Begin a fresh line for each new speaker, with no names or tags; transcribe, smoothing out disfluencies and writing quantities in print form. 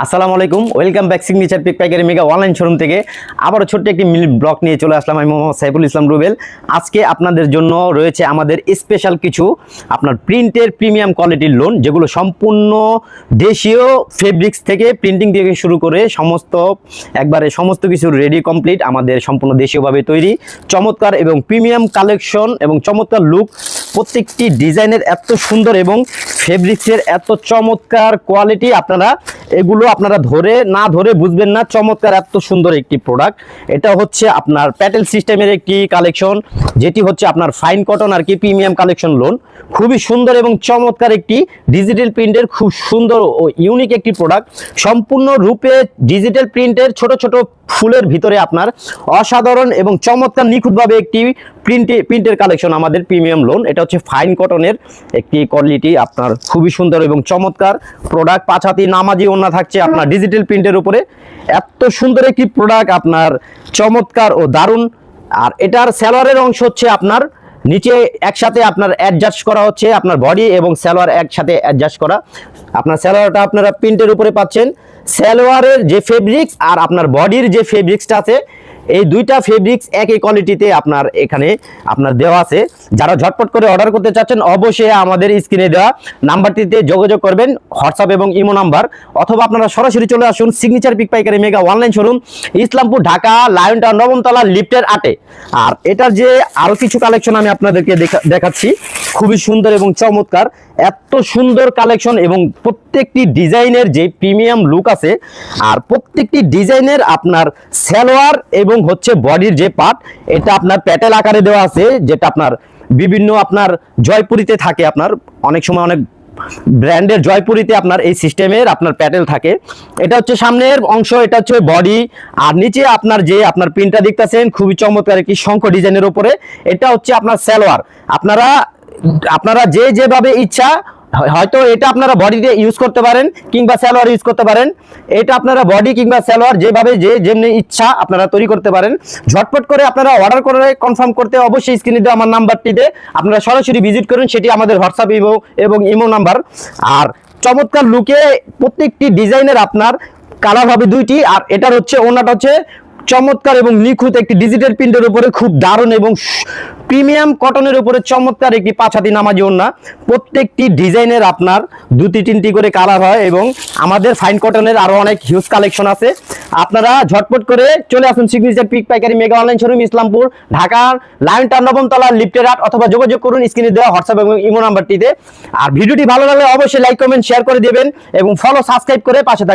আসসালামু আলাইকুম, welcome back signature pick পাইকারি মেগা অনলাইন শোরুম থেকে আবারও ছোট্ট একটি মিনি ব্লগ নিয়ে চলে আসলাম। আমি মোহাম্মদ সাইফুল ইসলাম রুবেল। আজকে আপনাদের জন্য রয়েছে আমাদের স্পেশাল কিছু আপনার প্রিন্টের প্রিমিয়াম কোয়ালিটির লোন, যেগুলো সম্পূর্ণ দেশীয় ফেব্রিক্স থেকে প্রিন্টিং থেকে শুরু করে সমস্ত কিছু রেডি কমপ্লিট, আমাদের সম্পূর্ণ দেশীয়ভাবে তৈরি, চমৎকার এবং প্রিমিয়াম কালেকশন এবং চমৎকার লুক। প্রত্যেকটি ডিজাইনের এত সুন্দর এবং ফেব্রিক্সের এত চমৎকার কোয়ালিটি, আপনারা ধরে বুঝবেন না। চমৎকার এত সুন্দর একটি প্রোডাক্ট। এটা হচ্ছে আপনার প্যাটেল সিস্টেমের একটি কালেকশন, যেটি হচ্ছে আপনার ফাইন কটন আর কি প্রিমিয়াম কালেকশন লোন। খুবই সুন্দর এবং চমৎকার একটি ডিজিটাল প্রিন্টের খুব সুন্দর ও ইউনিক একটি প্রোডাক্ট। সম্পূর্ণ রূপে ডিজিটাল প্রিন্টের ছোট ছোট ফুলের ভিতরে আপনার অসাধারণ এবং চমৎকার নিখুঁতভাবে একটি প্রিন্টের কালেকশন আমাদের প্রিমিয়াম লোন। এটা হচ্ছে ফাইন কটনের একটি কোয়ালিটি, আপনার খুবই সুন্দর এবং চমৎকার প্রোডাক্ট। 5 হাতি নামাজি ওড়না থাকছে আপনার ডিজিটাল প্রিন্টের উপরে। এত সুন্দর একটি প্রোডাক্ট, আপনার চমৎকার ও দারুণ। আর এটার সালোয়ারের অংশ হচ্ছে আপনার নিচে একসাথে আপনার অ্যাডজাস্ট করা হচ্ছে, আপনার বডি এবং সালোয়ার একসাথে অ্যাডজাস্ট করা। আপনার সালোয়ারটা আপনারা প্রিন্টের উপরে পাচ্ছেন। সালোয়ারের যে ফেব্রিক্স আর আপনার বডির যে ফেব্রিক্সটা আছে, এই দুইটা ফেব্রিক্স একই কোয়ালিটিতে এখানে দেওয়া আছে। যারা ঝটপট করে অর্ডার করতে চাচ্ছেন, অবশ্যই আমাদের স্ক্রিনে দেওয়া নাম্বারটিতে যোগাযোগ করবেন, হোয়াটসঅ্যাপ এবং ইমো নাম্বার, অথবা আপনারা সরাসরি চলে আসুন সিগনেচার পিক পাইকারি mega online showroom, Islampur, Dhaka, lion town, নবমতলা, লিফটের 8-এ। আর এটার যে আরো কিছু কালেকশন আমি আপনাদেরকে দেখাচ্ছি, খুবই সুন্দর এবং চমৎকার। এত সুন্দর কালেকশন এবং প্রত্যেকটি ডিজাইনের যে প্রিমিয়াম লুক আছে, আর প্রত্যেকটি ডিজাইনের আপনার সালোয়ার এবং হচ্ছে বডির যে পার্ট, এটা আপনার প্যাটেল আকারে দেওয়া আছে, যেটা আপনার বিভিন্ন আপনার জয়পুরিতে থাকে। আপনার অনেক সময় অনেক ব্র্যান্ডের জয়পুরিতে আপনার এই সিস্টেমের আপনার প্যাটেল থাকে। এটা হচ্ছে সামনের অংশ, এটা হচ্ছে বডি। আর নিচে আপনার প্রিন্টটা দেখতেছেন খুবই চমৎকার একটি শঙ্খ ডিজাইনের উপরে। এটা হচ্ছে আপনার সালোয়ার। আপনারা যেভাবে ইচ্ছা, হয়তো এটা আপনারা বডিতে ইউজ করতে পারেন কিংবা সালোয়ার ইউজ করতে পারেন। এটা আপনারা বডি কিংবা সালোয়ার যেভাবে যেমনি ইচ্ছা আপনারা তৈরি করতে পারেন। ঝটপট করে আপনারা অর্ডার করে কনফার্ম করতে অবশ্যই স্ক্রিনে দেওয়া আমার নাম্বারটিতে আপনারা সরাসরি ভিজিট করুন, সেটি আমাদের হোয়াটসঅ্যাপ এবং ইমো নাম্বার। আর চমৎকার লুকে প্রত্যেকটি ডিজাইনের আপনার কালার হবে 2টি। আর এটার হচ্ছে ওড়নাটা হচ্ছে চমৎকার এবং নিখুঁত একটি ডিজিটাল প্রিন্টের উপরে, খুব দারুণ এবং প্রিমিয়াম কটনের উপরে চমৎকার একটি 5 হাতি নামাজি ওড়না। প্রত্যেকটি ডিজাইনের আপনার 2-3টি করে কালার হয় এবং আমাদের ফাইন কটনের আরো অনেক হিউজ কালেকশন আছে। আপনারা ঝটপট করে চলে আসুন সিগনেচার পিক পাইকারি mega online showroom, Islampur, Dhaka, lion town, নবমতলা, লিফটের 8, অথবা যোগাযোগ করুন স্ক্রিনে দেওয়া হোয়াটসঅ্যাপ এবং ইমো নাম্বারটিতে। আর ভিডিওটি ভালো লাগলে অবশ্যই লাইক, কমেন্ট, শেয়ার করে দেবেন এবং সাবস্ক্রাইব করে পাশে থাকবেন।